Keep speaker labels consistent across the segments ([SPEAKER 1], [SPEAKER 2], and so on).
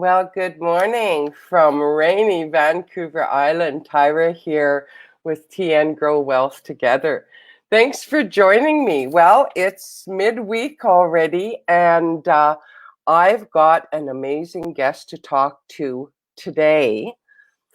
[SPEAKER 1] Well, good morning from rainy Vancouver Island. Tyra here with TN Grow Wealth Together. Thanks for joining me. Well, it's midweek already, and I've got an amazing guest to talk to today.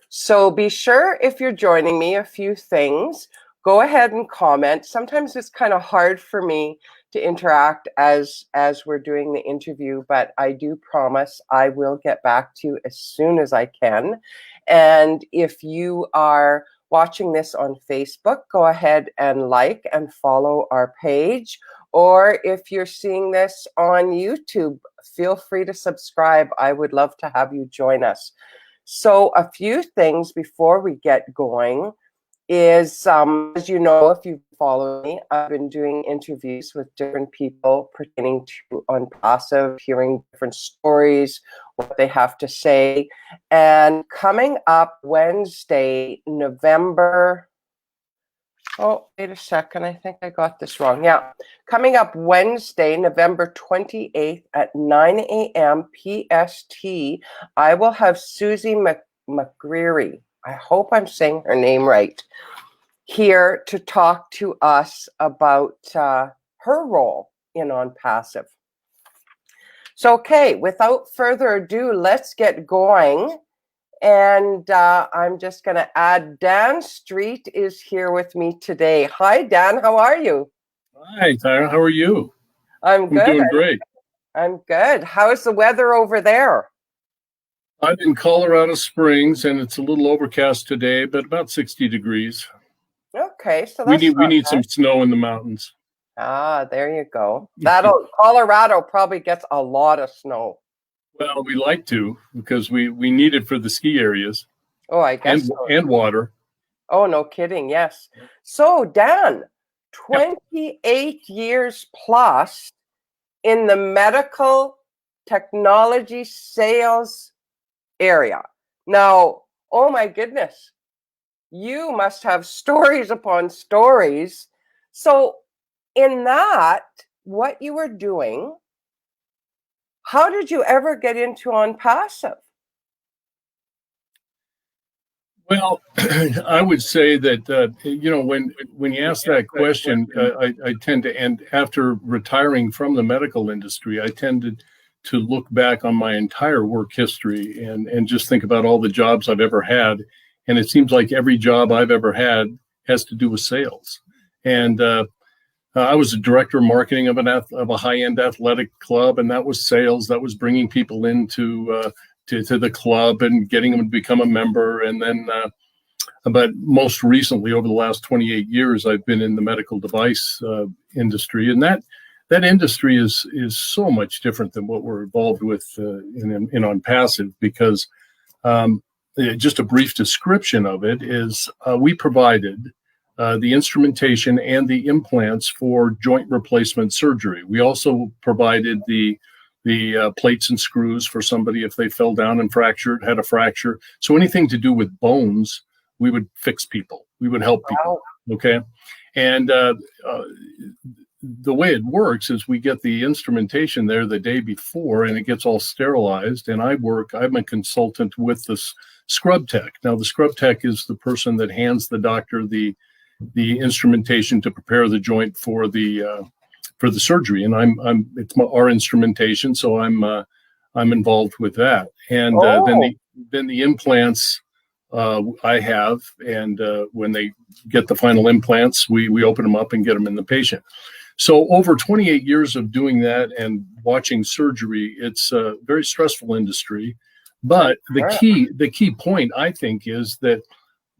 [SPEAKER 1] So be sure, if you're joining me, a few things. Go ahead and comment. Sometimes it's kind of hard for me to interact as we're doing the interview, but I do promise I will get back to you as soon as I can. And if you are watching this on Facebook, go ahead and like and follow our page. Or if you're seeing this on YouTube, feel free to subscribe. I would love to have you join us. So a few things before we get going is, as you know, if you follow me, I've been doing interviews with different people pertaining to OnPassive, hearing different stories, what they have to say. And coming up Wednesday, November... Oh, wait a second. I think I got this wrong. Yeah. Coming up Wednesday, November 28th at 9 a.m. PST, I will have Susie McGreary. I hope I'm saying her name right, here to talk to us about her role in OnPassive. So, okay, without further ado, let's get going. And I'm just going to add Dan Street is here with me today. Hi, Dan. How are you?
[SPEAKER 2] Hi, Tyra. How are you?
[SPEAKER 1] I'm good.
[SPEAKER 2] Doing great.
[SPEAKER 1] I'm good. How's the weather over there?
[SPEAKER 2] I'm in Colorado Springs, and it's a little overcast today, but about 60 degrees.
[SPEAKER 1] Okay, so
[SPEAKER 2] we need some snow in the mountains.
[SPEAKER 1] Ah, there you go. Colorado probably gets a lot of snow.
[SPEAKER 2] Well, we like to because we need it for the ski areas.
[SPEAKER 1] Oh, I guess
[SPEAKER 2] and water.
[SPEAKER 1] Oh, no kidding. Yes. So, Dan, 28 years plus in the medical technology sales area. Now, oh my goodness, you must have stories upon stories. So, in that, what you were doing, how did you ever get into OnPassive?
[SPEAKER 2] Well, I would say that, when you ask that question, I tend to, and after retiring from the medical industry, I tended to look back on my entire work history and just think about all the jobs I've ever had. And it seems like every job I've ever had has to do with sales. And I was a director of marketing of a high-end athletic club, and that was sales. That was bringing people into to the club and getting them to become a member. And then, but most recently, over the last 28 years, I've been in the medical device industry, and that industry is so much different than what we're involved with in OnPassive, because just a brief description of it is we provided the instrumentation and the implants for joint replacement surgery. We also provided the plates and screws for somebody if they fell down and had a fracture. So anything to do with bones, we would fix people. We would help people. Okay. And the way it works is we get the instrumentation there the day before, and it gets all sterilized. And I'm a consultant with the scrub tech. Now, the scrub tech is the person that hands the doctor the instrumentation to prepare the joint for the surgery, and it's our instrumentation, so I'm involved with that. And then the implants I have, and when they get the final implants, we open them up and get them in the patient. So over 28 years of doing that and watching surgery, it's a very stressful industry. But the key point, I think, is that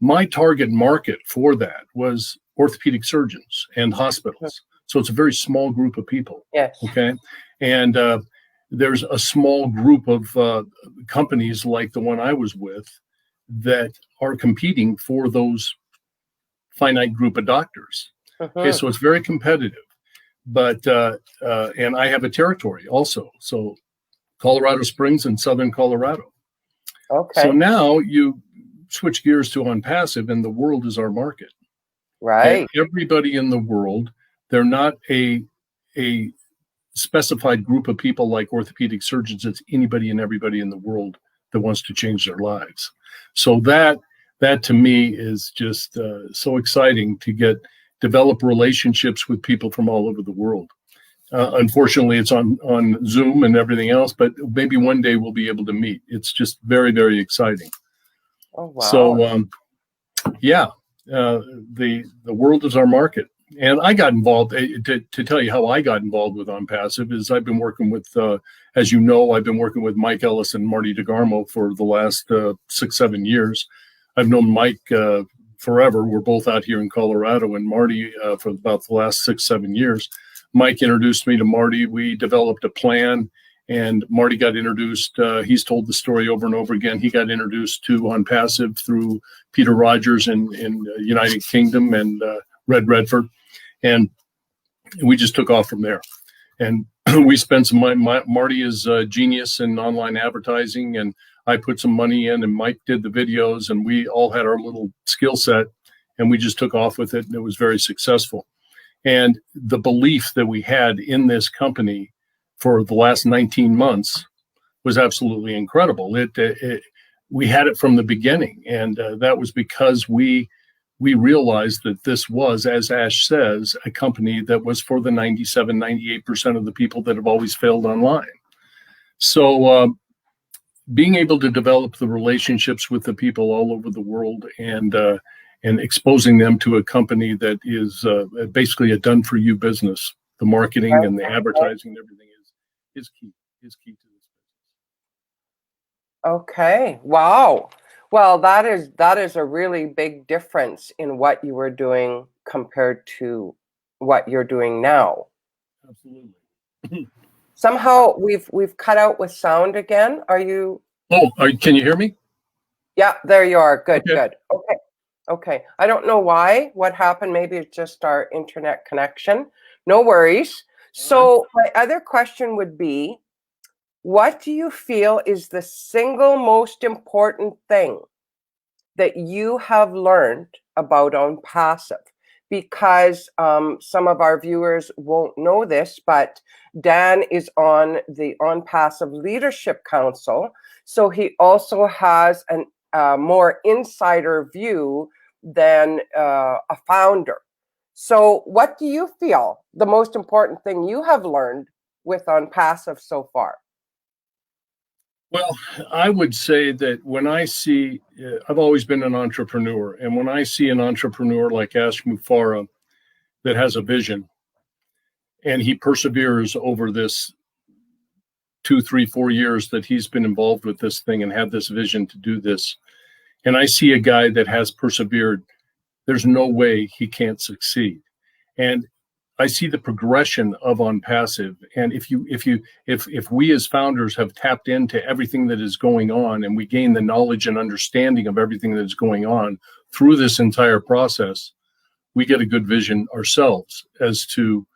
[SPEAKER 2] my target market for that was orthopedic surgeons and hospitals. So it's a very small group of people.
[SPEAKER 1] Yes.
[SPEAKER 2] Okay. And there's a small group of companies like the one I was with that are competing for those finite group of doctors. Okay. So it's very competitive. But and I have a territory also. So Colorado Springs and Southern Colorado.
[SPEAKER 1] Okay.
[SPEAKER 2] So now you switch gears to OnPassive, and the world is our market.
[SPEAKER 1] Right.
[SPEAKER 2] Okay? Everybody in the world, they're not a specified group of people like orthopedic surgeons. It's anybody and everybody in the world that wants to change their lives. So that to me is just so exciting to develop relationships with people from all over the world. Unfortunately, it's on Zoom and everything else, but maybe one day we'll be able to meet. It's just very, very exciting.
[SPEAKER 1] Oh, wow.
[SPEAKER 2] So, the world is our market. And I got involved, to tell you how I got involved with OnPassive is I've been working with, as you know, I've been working with Mike Ellis and Marty DeGarmo for the last 6-7 years. I've known Mike forever. We're both out here in Colorado, and Marty for about the last 6-7 years. Mike introduced me to Marty. We developed a plan, and Marty got introduced. He's told the story over and over again. He got introduced to OnPassive through Peter Rogers in United Kingdom and Red Redford, and we just took off from there. And we spent some money. Marty is a genius in online advertising, and I put some money in, and Mike did the videos, and we all had our little skill set, and we just took off with it, and it was very successful. And the belief that we had in this company for the last 19 months was absolutely incredible. We had it from the beginning, and that was because we realized that this was, as Ash says, a company that was for the 97-98% of the people that have always failed online. So being able to develop the relationships with the people all over the world and exposing them to a company that is basically a done-for-you business, the marketing and the advertising and everything is key to this business.
[SPEAKER 1] Okay. Wow. Well, that is a really big difference in what you were doing compared to what you're doing now.
[SPEAKER 2] Absolutely.
[SPEAKER 1] Somehow we've cut out with sound again. Are you?
[SPEAKER 2] Oh, can you hear me?
[SPEAKER 1] Yeah, there you are. Good,
[SPEAKER 2] Okay.
[SPEAKER 1] good. Okay. I don't know why. What happened? Maybe it's just our internet connection. No worries. So my other question would be, what do you feel is the single most important thing that you have learned about OnPassive? Because some of our viewers won't know this, but Dan is on the OnPassive Leadership Council, so he also has a more insider view than a founder. So what do you feel the most important thing you have learned with OnPassive so far?
[SPEAKER 2] Well, I would say that when I see, I've always been an entrepreneur, and when I see an entrepreneur like Ash Mufareh that has a vision, and he perseveres over this 2, 3, 4 years that he's been involved with this thing and had this vision to do this, and I see a guy that has persevered, there's no way he can't succeed. And I see the progression of OnPassive, and if we as founders have tapped into everything that is going on, and we gain the knowledge and understanding of everything that is going on through this entire process, we get a good vision ourselves as to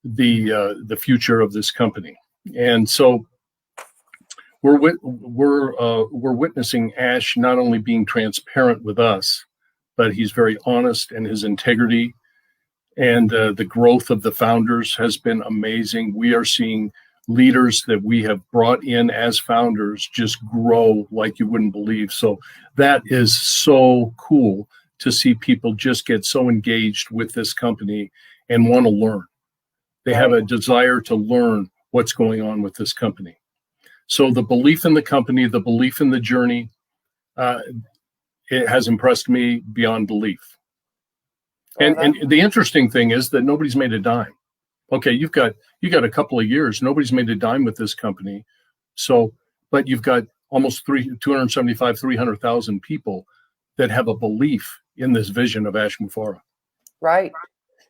[SPEAKER 2] the future of this company. And so we're witnessing Ash not only being transparent with us, but he's very honest, and his integrity and the growth of the founders has been amazing. We are seeing leaders that we have brought in as founders just grow like you wouldn't believe. So that is so cool to see people just get so engaged with this company and want to learn. They have a desire to learn what's going on with this company. So the belief in the company, the belief in the journey, it has impressed me beyond belief. And the interesting thing is that nobody's made a dime. Okay, you got a couple of years. Nobody's made a dime with this company. So, but you've got almost 275, 300,000 people that have a belief in this vision of Ash Mufareh.
[SPEAKER 1] Right.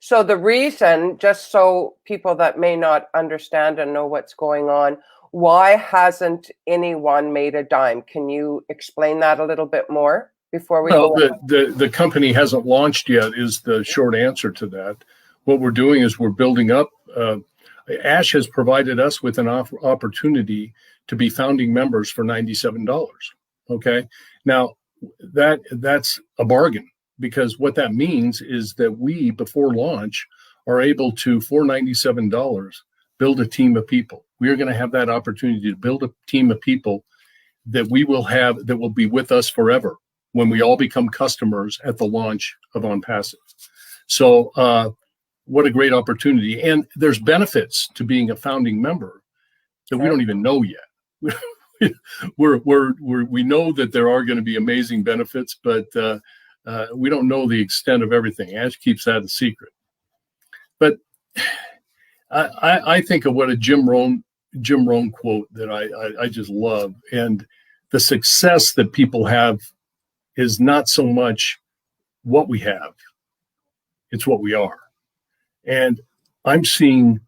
[SPEAKER 1] So the reason, just so people that may not understand and know what's going on, why hasn't anyone made a dime? Can you explain that a little bit more before we go on?
[SPEAKER 2] The company hasn't launched yet is the short answer to that. What we're doing is we're building up. Ash has provided us with an opportunity to be founding members for $97. Okay. Now that's a bargain, because what that means is that we, before launch, are able to, for $97, build a team of people. We are going to have that opportunity to build a team of people that we will have, that will be with us forever when we all become customers at the launch of OnPassive. So what a great opportunity. And there's benefits to being a founding member that we don't even know yet. We know that there are going to be amazing benefits, but we don't know the extent of everything. Ash keeps that a secret. But I think of what a Jim Rohn quote that I just love. And the success that people have is not so much what we have, it's what we are. And I'm seeing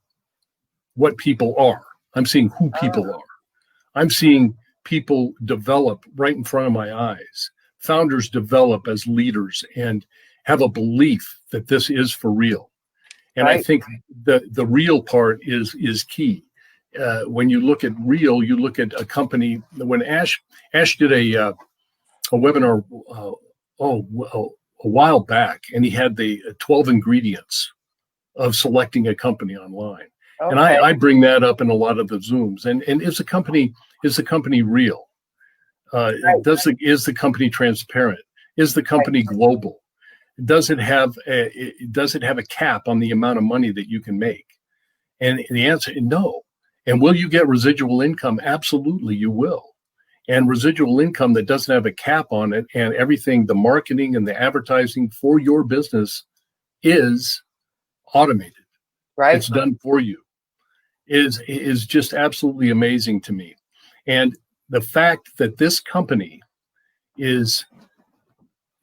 [SPEAKER 2] what people are. I'm seeing who people are. I'm seeing people develop right in front of my eyes. Founders develop as leaders and have a belief that this is for real. And I think the real part is key. When you look at real, you look at a company. When Ash did a webinar a while back, and he had the 12 ingredients of selecting a company online. Okay. And I bring that up in a lot of the Zooms. And is the company real? Is the company transparent? Is the company global? Does it have a cap on the amount of money that you can make? And the answer is no. And will you get residual income? Absolutely, you will. And residual income that doesn't have a cap on it, and everything, the marketing and the advertising for your business is automated. Right. It's done for you. Is just absolutely amazing to me. And the fact that this company is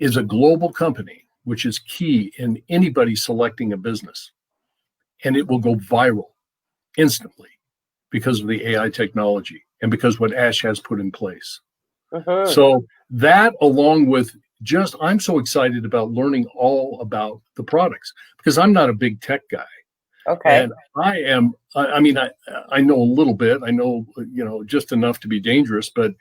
[SPEAKER 2] a global company, which is key in anybody selecting a business. And it will go viral instantly because of the AI technology and because what Ash has put in place. So that, along with I'm so excited about learning all about the products, because I'm not a big tech guy. Okay. And I know a little bit. I know, just enough to be dangerous, but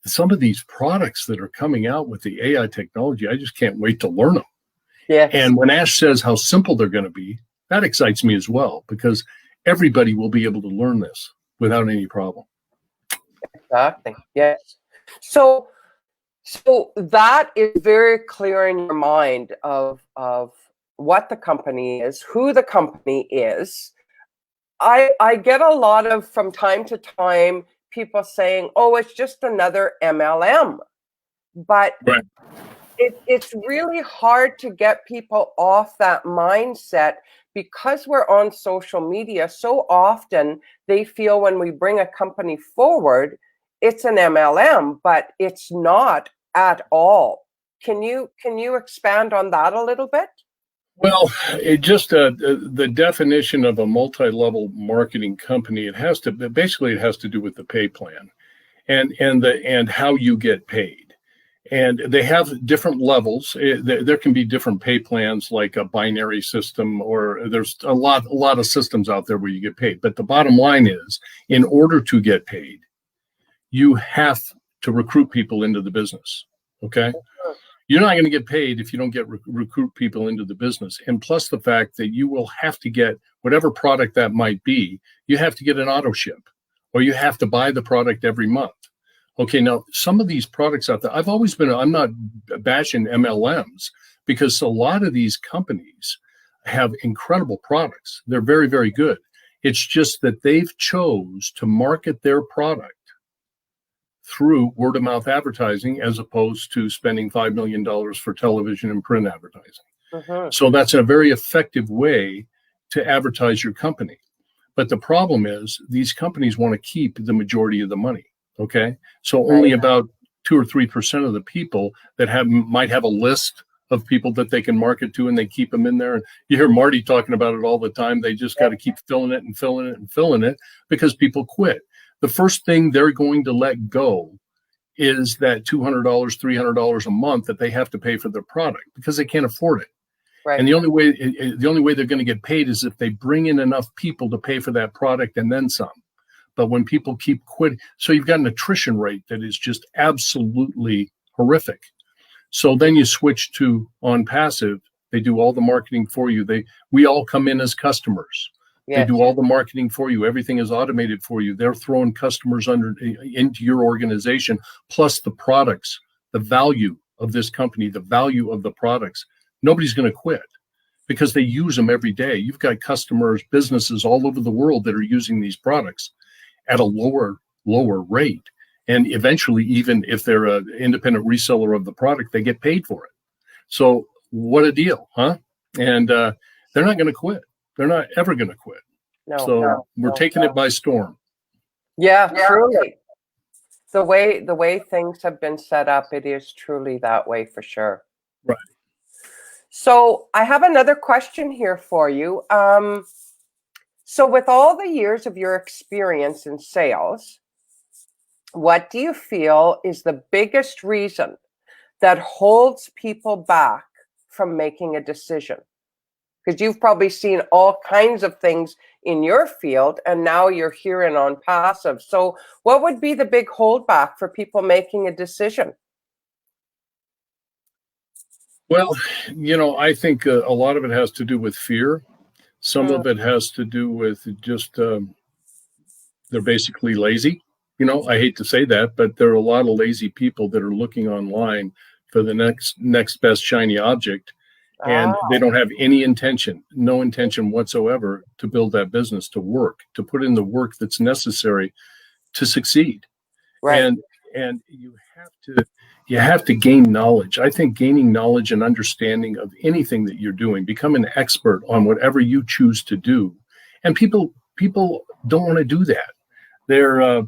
[SPEAKER 2] some of these products that are coming out with the AI technology, I just can't wait to learn them. Yeah. And when Ash says how simple they're going to be, that excites me as well, because everybody will be able to learn this without any problem.
[SPEAKER 1] Exactly. Yes. So that is very clear in your mind of what the company is, who the company is. I get a lot of, from time to time, people saying, oh, it's just another MLM. But right. It's really hard to get people off that mindset, because we're on social media so often. They feel when we bring a company forward, it's an MLM, but it's not at all. Can you expand on that a little bit?
[SPEAKER 2] Well, the definition of a multi-level marketing company, it has to do with the pay plan and how you get paid. And they have different levels. There can be different pay plans, like a binary system, or there's a lot of systems out there where you get paid. But the bottom line is, in order to get paid, you have to recruit people into the business. Okay. You're not going to get paid if you don't get recruit people into the business. And plus the fact that you will have to get whatever product that might be, you have to get an auto ship, or you have to buy the product every month. Okay, now some of these products out there, I'm not bashing MLMs, because a lot of these companies have incredible products. They're very, very good. It's just that they've chose to market their product through word of mouth advertising, as opposed to spending $5 million for television and print advertising. So that's a very effective way to advertise your company. But the problem is, these companies want to keep the majority of the money. Okay. So only about 2 or 3% of the people that might have a list of people that they can market to, and they keep them in there. And you hear Marty talking about it all the time. They just got to keep filling it and filling it and filling it, because people quit. The first thing they're going to let go is that $200, $300 a month that they have to pay for their product, because they can't afford it. Right. And the only way they're going to get paid is if they bring in enough people to pay for that product and then some. But when people keep quitting, so you've got an attrition rate that is just absolutely horrific. So then you switch to OnPassive, They do all the marketing for you. We all come in as customers. They
[SPEAKER 1] Yes.
[SPEAKER 2] do all the marketing for you. Everything is automated for you. They're throwing customers into your organization, plus the products, the value of this company, the value of the products. Nobody's going to quit because they use them every day. You've got customers, businesses all over the world that are using these products at a lower rate. And eventually, even if they're an independent reseller of the product, they get paid for it. So what a deal, huh? And they're not going to quit. They're not ever going to quit. So we're taking it by storm.
[SPEAKER 1] Yeah, truly. The way things have been set up, it is truly that way for sure.
[SPEAKER 2] Right.
[SPEAKER 1] So I have another question here for you. So with all the years of your experience in sales, what do you feel is the biggest reason that holds people back from making a decision? Because you've probably seen all kinds of things in your field, and now you're here in OnPassive. So what would be the big holdback for people making a decision?
[SPEAKER 2] Well, I think a lot of it has to do with fear. Some of it has to do with just they're basically lazy. I hate to say that, but there are a lot of lazy people that are looking online for the next best shiny object. And they don't have no intention whatsoever to build that business to work, to put in the work that's necessary to succeed.
[SPEAKER 1] Right.
[SPEAKER 2] And you have to gain knowledge. I think gaining knowledge and understanding of anything that you're doing, become an expert on whatever you choose to do. And people don't want to do that. They're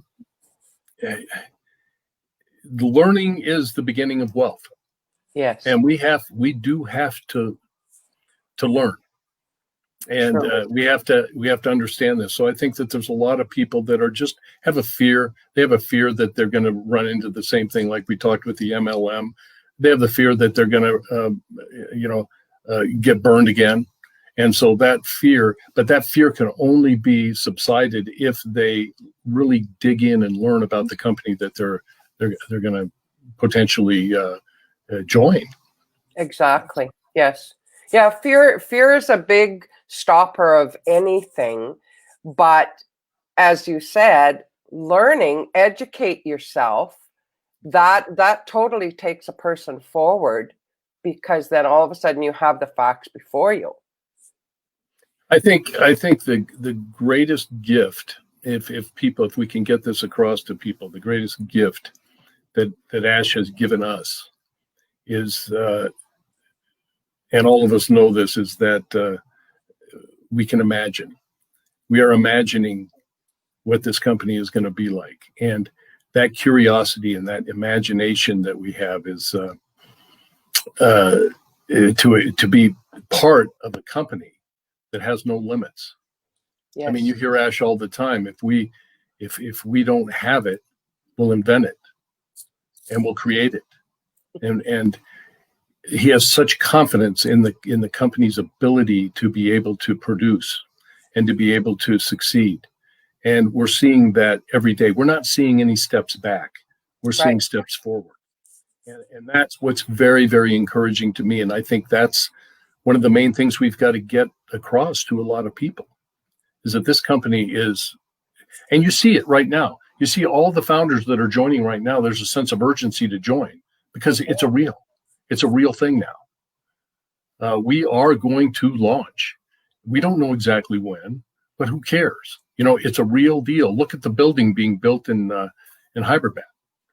[SPEAKER 2] learning is the beginning of wealth.
[SPEAKER 1] Yes.
[SPEAKER 2] And we do have to learn, and we have to understand this. So I think that there's a lot of people that are just have a fear. They have a fear that they're going to run into the same thing, like we talked with the MLM. They have the fear that they're going to get burned again, and so that fear can only be subsided if they really dig in and learn about the company that they're going to potentially join.
[SPEAKER 1] Exactly. Yes. Yeah. Fear is a big stopper of anything. But as you said, educate yourself, that totally takes a person forward, because then all of a sudden you have the facts before you.
[SPEAKER 2] I think the greatest gift, if we can get this across to people, the greatest gift that Ash has given us is, and all of us know this, is that we can imagine. We are imagining what this company is going to be like, and that curiosity and that imagination that we have is to be part of a company that has no limits. Yes. I mean, you hear Ash all the time. If we don't have it, we'll invent it, and we'll create it, and he has such confidence in the company's ability to be able to produce and to be able to succeed. And we're seeing that every day. We're not seeing any steps back. We're seeing steps forward. And that's what's very, very encouraging to me. And I think that's one of the main things we've got to get across to a lot of people, is that this company is, and you see it right now. You see all the founders that are joining right now. There's a sense of urgency to join because it's a real thing now. We are going to launch. We don't know exactly when, but who cares? It's a real deal. Look at the building being built in Hyderabad.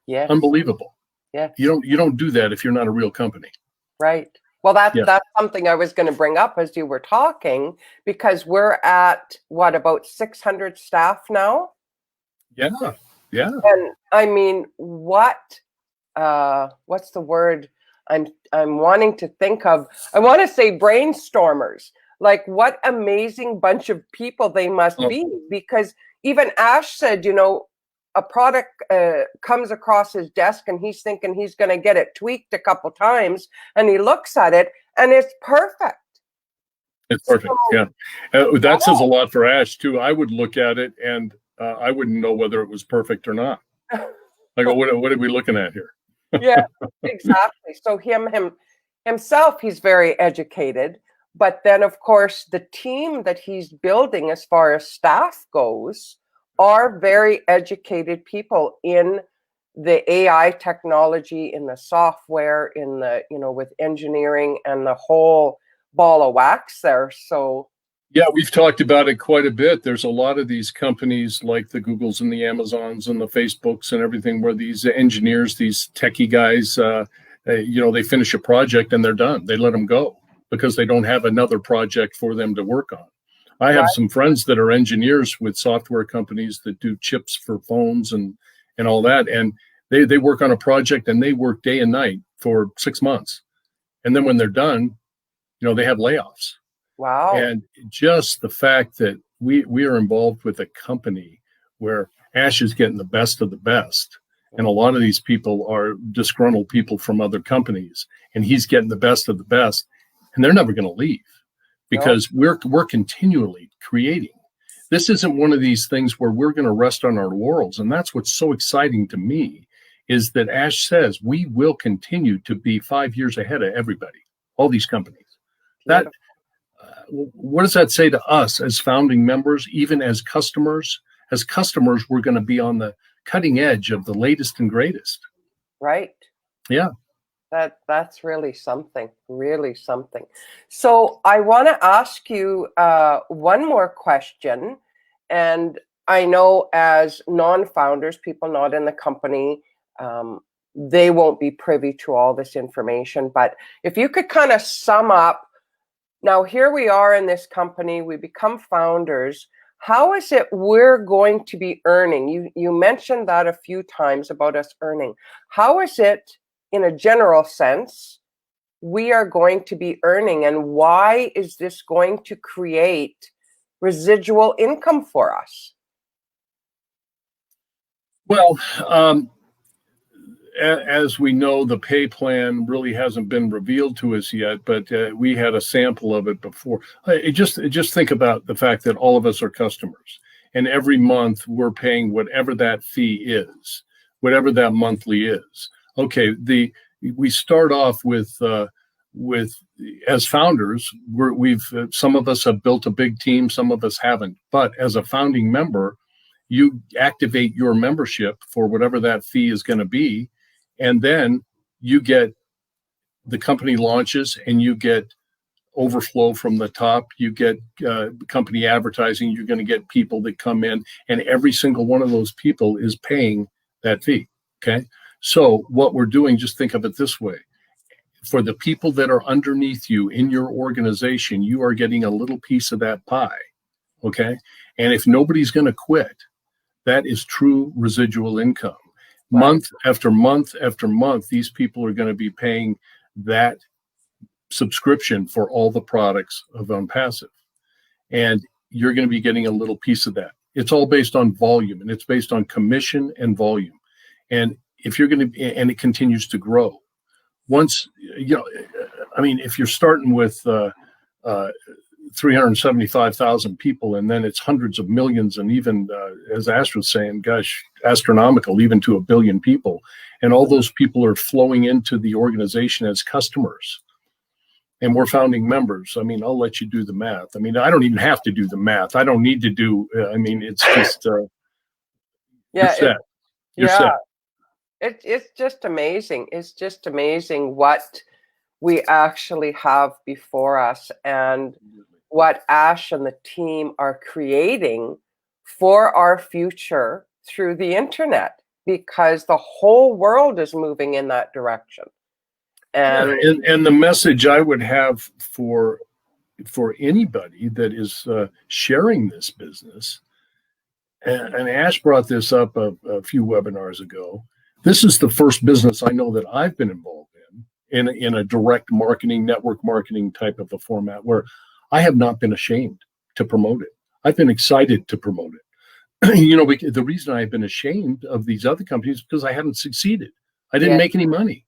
[SPEAKER 2] Yeah, unbelievable. Yeah, you don't do that if you're not a real company.
[SPEAKER 1] Right. Well, that's something I was going to bring up as you were talking, because we're at about 600 staff now.
[SPEAKER 2] Yeah.
[SPEAKER 1] And I mean, what's the word I'm wanting to think of? I want to say brainstormers. Like, what amazing bunch of people they must be, because even Ash said, a product comes across his desk and he's thinking he's going to get it tweaked a couple times, and he looks at it and it's perfect.
[SPEAKER 2] It's perfect. So, that says a lot for Ash too. I would look at it and I wouldn't know whether it was perfect or not. I go, what are we looking at here?
[SPEAKER 1] Yeah, exactly. So him himself, he's very educated. But then, of course, the team that he's building as far as staff goes are very educated people in the AI technology, in the software, in the, with engineering and the whole ball of wax there. So
[SPEAKER 2] yeah, we've talked about it quite a bit. There's a lot of these companies like the Googles and the Amazons and the Facebooks and everything where these engineers, these techie guys, they finish a project and they're done. They let them go because they don't have another project for them to work on. I have some friends that are engineers with software companies that do chips for phones and all that. And they work on a project and they work day and night for 6 months. And then when they're done, they have layoffs.
[SPEAKER 1] Wow.
[SPEAKER 2] And just the fact that we are involved with a company where Ash is getting the best of the best. And a lot of these people are disgruntled people from other companies. And he's getting the best of the best. And they're never going to leave because we're continually creating. This isn't one of these things where we're going to rest on our laurels. And that's what's so exciting to me is that Ash says we will continue to be 5 years ahead of everybody, all these companies. That what does that say to us as founding members, even as customers? As customers, we're going to be on the cutting edge of the latest and greatest.
[SPEAKER 1] Right.
[SPEAKER 2] Yeah.
[SPEAKER 1] That's really something, really something. So I want to ask you one more question. And I know as non-founders, people not in the company, they won't be privy to all this information. But if you could kind of sum up, now here we are in this company, we become founders. How is it we're going to be earning? You mentioned that a few times about us earning. How is it, in a general sense, we are going to be earning, and why is this going to create residual income for us?
[SPEAKER 2] Well, as we know, the pay plan really hasn't been revealed to us yet, but we had a sample of it before. Just think about the fact that all of us are customers, and every month we're paying whatever that fee is, whatever that monthly is. Okay, we start off with as founders, we've some of us have built a big team, some of us haven't. But as a founding member, you activate your membership for whatever that fee is going to be, and then you get the company launches and you get overflow from the top. You get company advertising. You're going to get people that come in, and every single one of those people is paying that fee. Okay. So what we're doing, just think of it this way. For the people that are underneath you in your organization, you are getting a little piece of that pie. Okay. And if nobody's going to quit, that is true residual income. Right. Month after month after month, these people are going to be paying that subscription for all the products of OnPassive. And you're going to be getting a little piece of that. It's all based on volume, and it's based on commission and volume. And if you're going to, and it continues to grow. Once, if you're starting with 375,000 people, and then it's hundreds of millions, and even, as Ash was saying, gosh, astronomical, even to 1 billion people. And all those people are flowing into the organization as customers. And we're founding members. I mean, I'll let you do the math. I mean, I don't even have to do the math. I don't need to do, it's just, you're set. You're set.
[SPEAKER 1] It's just amazing. It's just amazing what we actually have before us and what Ash and the team are creating for our future through the internet, because the whole world is moving in that direction.
[SPEAKER 2] And the message I would have for anybody that is sharing this business, and Ash brought this up a few webinars ago. This is the first business I know that I've been involved in a direct marketing, network marketing type of a format where I have not been ashamed to promote it. I've been excited to promote it. The reason I've been ashamed of these other companies is because I haven't succeeded. I didn't make any money.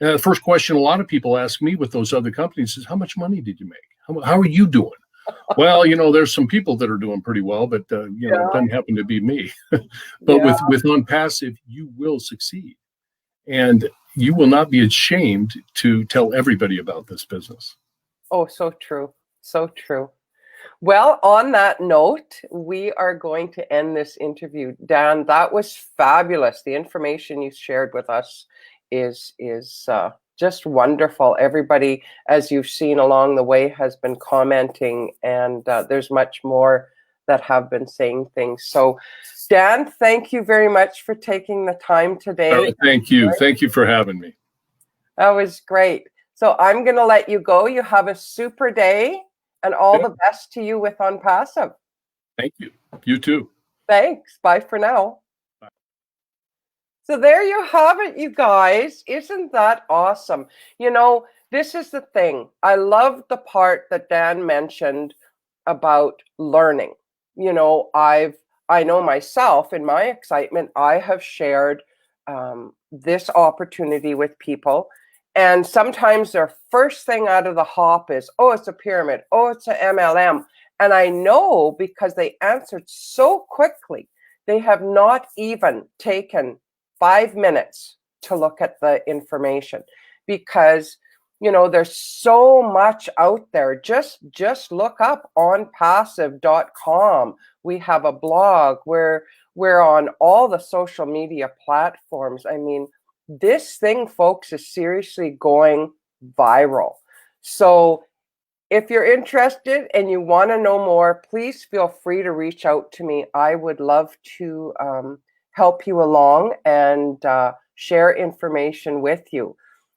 [SPEAKER 2] The first question a lot of people ask me with those other companies is, how much money did you make? How are you doing? Well, there's some people that are doing pretty well, but it doesn't happen to be me. But with OnPassive, you will succeed. And you will not be ashamed to tell everybody about this business.
[SPEAKER 1] Oh, so true. So true. Well, on that note, we are going to end this interview. Dan, that was fabulous. The information you shared with us is just wonderful. Everybody, as you've seen along the way, has been commenting, and there's much more that have been saying things. So, Dan, thank you very much for taking the time today.
[SPEAKER 2] Thank you. Thank you for having me.
[SPEAKER 1] That was great. So I'm going to let you go. You have a super day, and all the best to you with OnPassive.
[SPEAKER 2] Thank you. You too.
[SPEAKER 1] Thanks. Bye for now.
[SPEAKER 2] Bye.
[SPEAKER 1] So there you have it, you guys. Isn't that awesome? You know, this is the thing. I love the part that Dan mentioned about learning. You know, I know myself, in my excitement, I have shared this opportunity with people. And sometimes their first thing out of the hop is, oh, it's a pyramid. Oh, it's an MLM. And I know because they answered so quickly, they have not even taken 5 minutes to look at the information, because, you know, there's so much out there. Just look up onpassive.com. We have a blog. We're on all the social media platforms. I mean, this thing, folks, is seriously going viral. So if you're interested and you want to know more, please feel free to reach out to me. I would love to help you along and share information with you.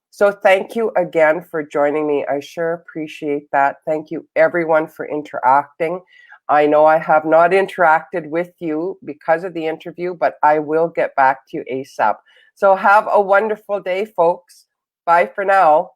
[SPEAKER 1] So thank you again for joining me. I sure appreciate that. Thank you, everyone, for interacting. I know I have not interacted with you because of the interview, but I will get back to you ASAP. So have a wonderful day, folks. Bye for now.